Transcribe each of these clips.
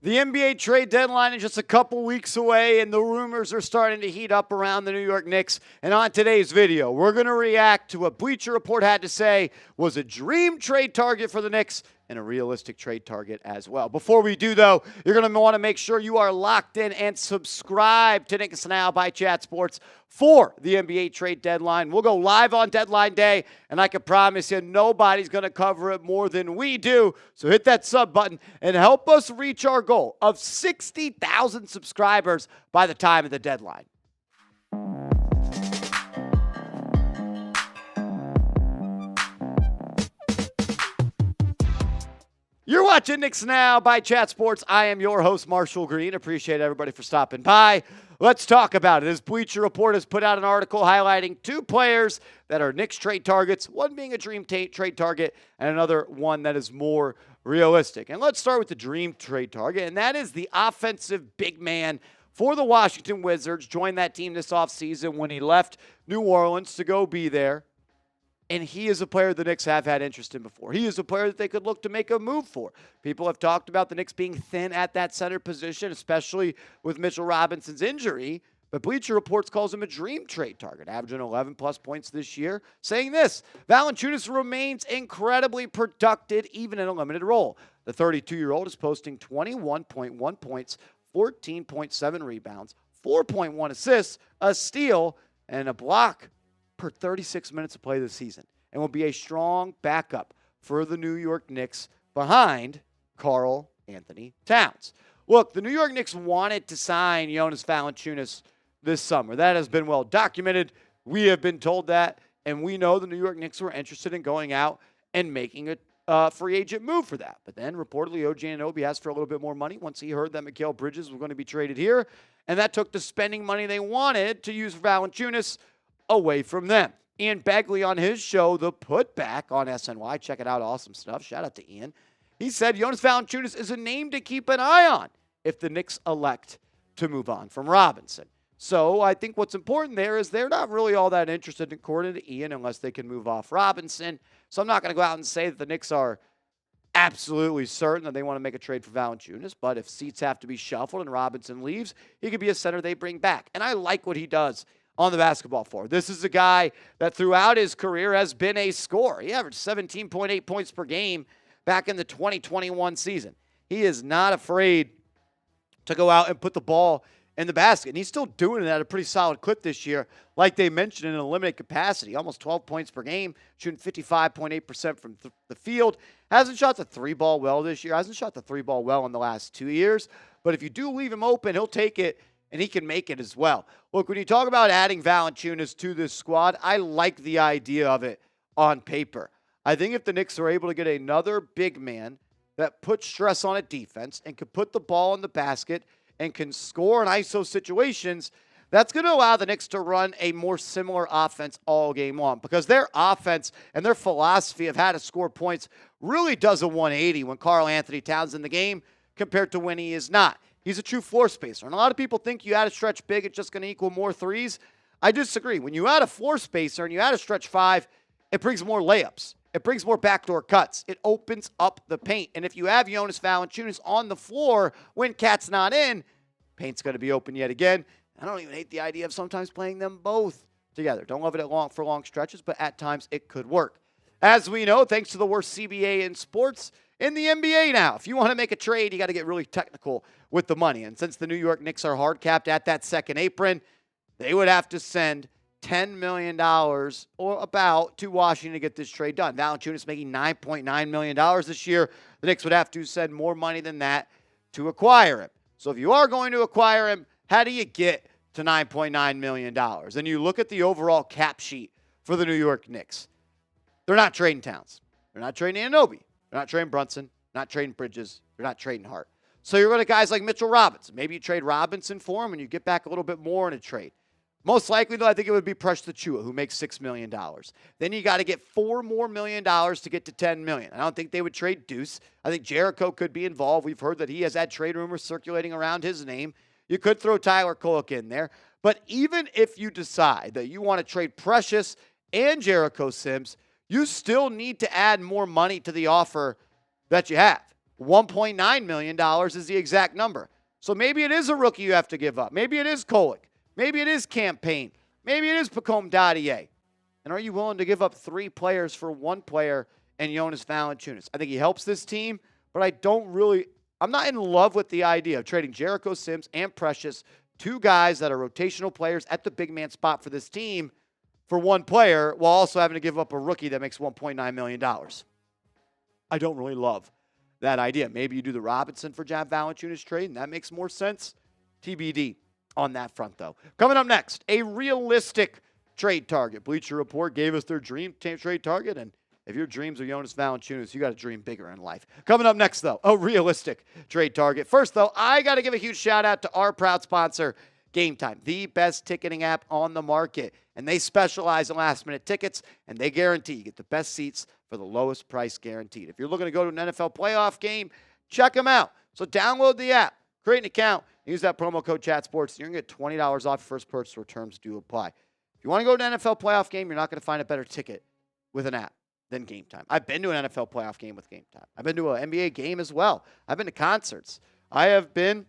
The NBA trade deadline is just a couple weeks away, and the rumors are starting to heat up around the New York Knicks. And on today's video, we're going to react to what Bleacher Report had to say was a dream trade target for the Knicks and a realistic trade target as well. Before we do, though, you're going to want to make sure you are locked in and subscribe to Knicks Now by Chat Sports for the NBA trade deadline. We'll go live on deadline day, and I can promise you nobody's going to cover it more than we do. So hit that sub button and help us reach our goal of 60,000 subscribers by the time of the deadline. You're watching Knicks Now by Chat Sports. I am your host, Marshall Green. Appreciate everybody for stopping by. Let's talk about it. As Bleacher Report has put out an article highlighting two players that are Knicks trade targets, one being a dream trade target and another one that is more realistic. And let's start with the dream trade target, and that is the offensive big man for the Washington Wizards. Joined that team this offseason when he left New Orleans to go be there. And he is a player the Knicks have had interest in before. He is a player that they could look to make a move for. People have talked about the Knicks being thin at that center position, especially with Mitchell Robinson's injury. But Bleacher Reports calls him a dream trade target, averaging 11-plus points this year, saying this: Valanciunas remains incredibly productive, even in a limited role. The 32-year-old is posting 21.1 points, 14.7 rebounds, 4.1 assists, a steal, and a block per 36 minutes of play this season, and will be a strong backup for the New York Knicks behind Karl-Anthony Towns. Look, the New York Knicks wanted to sign Jonas Valanciunas this summer. That has been well documented. We have been told that, and we know the New York Knicks were interested in going out and making a free agent move for that. But then reportedly OG Anunoby asked for a little bit more money once he heard that Mikal Bridges was going to be traded here, and that took the spending money they wanted to use for Valanciunas away from them. Ian Begley on his show, The Putback on SNY. Check it out. Awesome stuff. Shout out to Ian. He said Jonas Valanciunas is a name to keep an eye on if the Knicks elect to move on from Robinson. So I think what's important there is they're not really all that interested, according to Ian, unless they can move off Robinson. So I'm not going to go out and say that the Knicks are absolutely certain that they want to make a trade for Valanciunas. But if seats have to be shuffled and Robinson leaves, he could be a center they bring back. And I like what he does on the basketball floor. This is a guy that throughout his career has been a scorer. He averaged 17.8 points per game back in the 2021 season. He is not afraid to go out and put the ball in the basket. And he's still doing it at a pretty solid clip this year, like they mentioned, in a limited capacity. Almost 12 points per game, shooting 55.8% from the field. Hasn't shot the three ball well this year. Hasn't shot the three ball well in the last 2 years. But if you do leave him open, he'll take it, and he can make it as well. Look, when you talk about adding Valanciunas to this squad, I like the idea of it on paper. I think if the Knicks are able to get another big man that puts stress on a defense and can put the ball in the basket and can score in ISO situations, that's going to allow the Knicks to run a more similar offense all game long, because their offense and their philosophy of how to score points really does a 180 when Karl-Anthony Towns in the game compared to when he is not. He's a true floor spacer. And a lot of people think you add a stretch big, it's just going to equal more threes. I disagree. When you add a floor spacer and you add a stretch five, it brings more layups. It brings more backdoor cuts. It opens up the paint. And if you have Jonas Valanciunas on the floor when Cat's not in, paint's going to be open yet again. I don't even hate the idea of sometimes playing them both together. Don't love it for long stretches, but at times it could work. As we know, thanks to the worst CBA in sports, in the NBA now, if you want to make a trade, you got to get really technical with the money. And since the New York Knicks are hard capped at that second apron, they would have to send $10 million or about to Washington to get this trade done. Valanciunas making $9.9 million this year. The Knicks would have to send more money than that to acquire him. So if you are going to acquire him, how do you get to $9.9 million? And you look at the overall cap sheet for the New York Knicks. They're not trading Towns. They're not trading Anunoby. They're not trading Brunson, not trading Bridges. They're not trading Hart. So you're going to guys like Mitchell Robinson. Maybe you trade Robinson for him and you get back a little bit more in a trade. Most likely, though, I think it would be Precious Achiuwa, who makes $6 million. Then you got to get $4 more million to get to $10 million. I don't think they would trade Deuce. I think Jericho could be involved. We've heard that he has had trade rumors circulating around his name. You could throw Tyler Kolek in there. But even if you decide that you want to trade Precious and Jericho Sims, you still need to add more money to the offer that you have. $1.9 million is the exact number. So maybe it is a rookie you have to give up. Maybe it is Kolek. Maybe it is Campaign. Maybe it is Pacome Dadier. And are you willing to give up 3 players for 1 player and Jonas Valanciunas? I think he helps this team, but I'm not in love with the idea of trading Jericho Sims and Precious, 2 guys that are rotational players at the big man spot for this team, for 1 player while also having to give up a rookie that makes $1.9 million. I don't really love that idea. Maybe you do the Robinson for Jab Valanciunas trade, and that makes more sense. TBD on that front, though. Coming up next, a realistic trade target. Bleacher Report gave us their dream trade target, and if your dreams are Jonas Valanciunas, you got to dream bigger in life. Coming up next, though, a realistic trade target. First, though, I got to give a huge shout-out to our proud sponsor, Game Time, the best ticketing app on the market. And they specialize in last-minute tickets, and they guarantee you get the best seats for the lowest price guaranteed. If you're looking to go to an NFL playoff game, check them out. So download the app, create an account, and use that promo code ChatSports, and you're going to get $20 off your first purchase where terms do apply. If you want to go to an NFL playoff game, you're not going to find a better ticket with an app than Game Time. I've been to an NFL playoff game with Game Time. I've been to an NBA game as well. I've been to concerts. I have been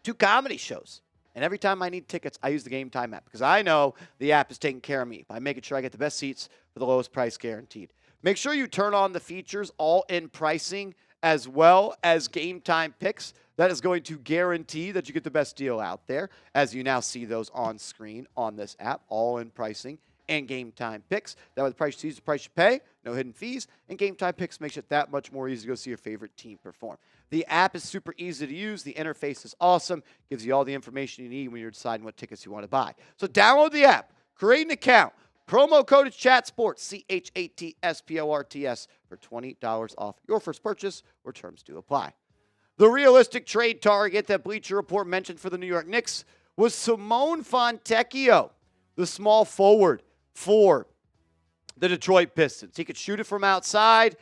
to comedy shows. And every time I need tickets, I use the Game Time app because I know the app is taking care of me by making sure I get the best seats for the lowest price guaranteed. Make sure you turn on the features all-in pricing as well as Game Time picks. That is going to guarantee that you get the best deal out there, as you now see those on screen on this app, all-in pricing and Game Time picks. That way the price you see is the price you pay, no hidden fees, and Game Time picks makes it that much more easy to go see your favorite team perform. The app is super easy to use. The interface is awesome. Gives you all the information you need when you're deciding what tickets you want to buy. So download the app, create an account. Promo code is CHATSPORTS, CHATSPORTS, for $20 off your first purchase, or terms do apply. The realistic trade target that Bleacher Report mentioned for the New York Knicks was Simone Fontecchio, the small forward for the Detroit Pistons. He could shoot it from outside.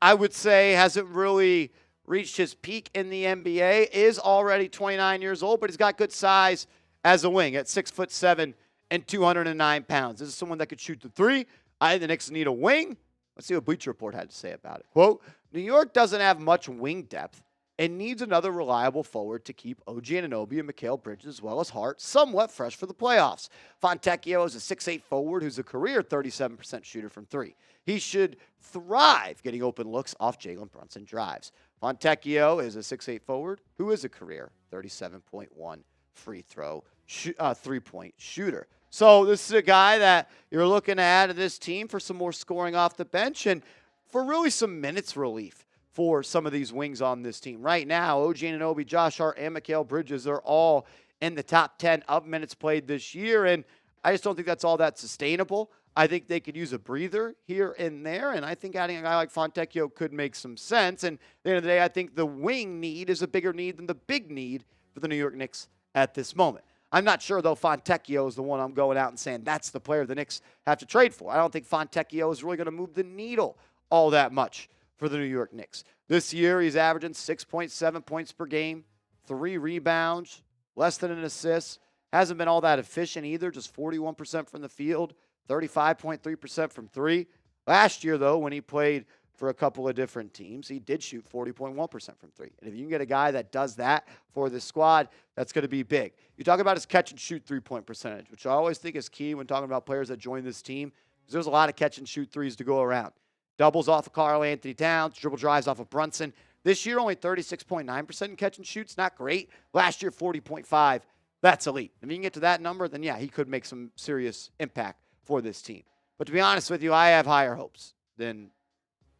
I would say hasn't really reached his peak in the NBA, is already 29 years old, but he's got good size as a wing at 6'7" and 209 pounds. This is someone that could shoot the 3. I think the Knicks need a wing. Let's see what Bleacher Report had to say about it. Quote, New York doesn't have much wing depth and needs another reliable forward to keep OG Anunoby and Mikal Bridges, as well as Hart, somewhat fresh for the playoffs. Fontecchio is a 6'8" forward who's a career 37% shooter from 3. He should thrive getting open looks off Jalen Brunson drives. Fontecchio is a 6'8" forward who is a career 37.1 free throw 3-point shooter. So this is a guy that you're looking to add to this team for some more scoring off the bench and for really some minutes relief for some of these wings on this team. Right now, OG Anunoby, Josh Hart, and Mikal Bridges are all in the top 10 of minutes played this year, and I just don't think that's all that sustainable. I think they could use a breather here and there, and I think adding a guy like Fontecchio could make some sense. And at the end of the day, I think the wing need is a bigger need than the big need for the New York Knicks at this moment. I'm not sure, though, Fontecchio is the one I'm going out and saying that's the player the Knicks have to trade for. I don't think Fontecchio is really going to move the needle all that much for the New York Knicks. This year, he's averaging 6.7 points per game, 3 rebounds, less than an assist. Hasn't been all that efficient either, just 41% from the field, 35.3% from 3. Last year, though, when he played for a couple of different teams, he did shoot 40.1% from 3. And if you can get a guy that does that for this squad, that's going to be big. You talk about his catch-and-shoot three-point percentage, which I always think is key when talking about players that join this team, because there's a lot of catch-and-shoot threes to go around. Doubles off of Karl-Anthony Towns, dribble drives off of Brunson. This year, only 36.9% in catch-and-shoots. Not great. Last year, 40.5%. That's elite. If you can get to that number, then, yeah, he could make some serious impact for this team. But to be honest with you, I have higher hopes than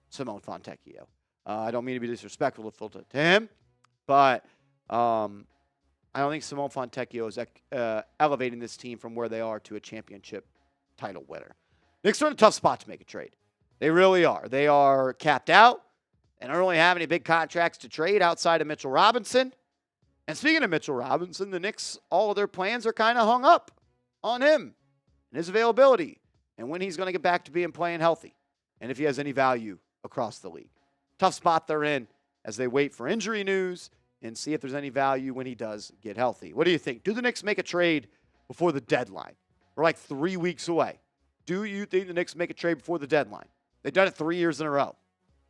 Simone Fontecchio. I don't mean to be disrespectful to him, but I don't think Simone Fontecchio is elevating this team from where they are to a championship title winner. Knicks are in a tough spot to make a trade. They really are. They are capped out and don't really have any big contracts to trade outside of Mitchell Robinson. And speaking of Mitchell Robinson, the Knicks, all of their plans are kind of hung up on him and his availability and when he's going to get back to being playing healthy and if he has any value across the league. Tough spot they're in as they wait for injury news and see if there's any value when he does get healthy. What do you think? Do the Knicks make a trade before the deadline? We're like 3 weeks away. Do you think the Knicks make a trade before the deadline? They've done it 3 years in a row.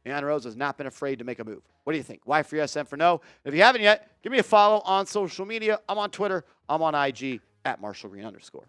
Leon Rose has not been afraid to make a move. What do you think? Y for yes, M for no. If you haven't yet, give me a follow on social media. I'm on Twitter. I'm on IG @MarshallGreen_.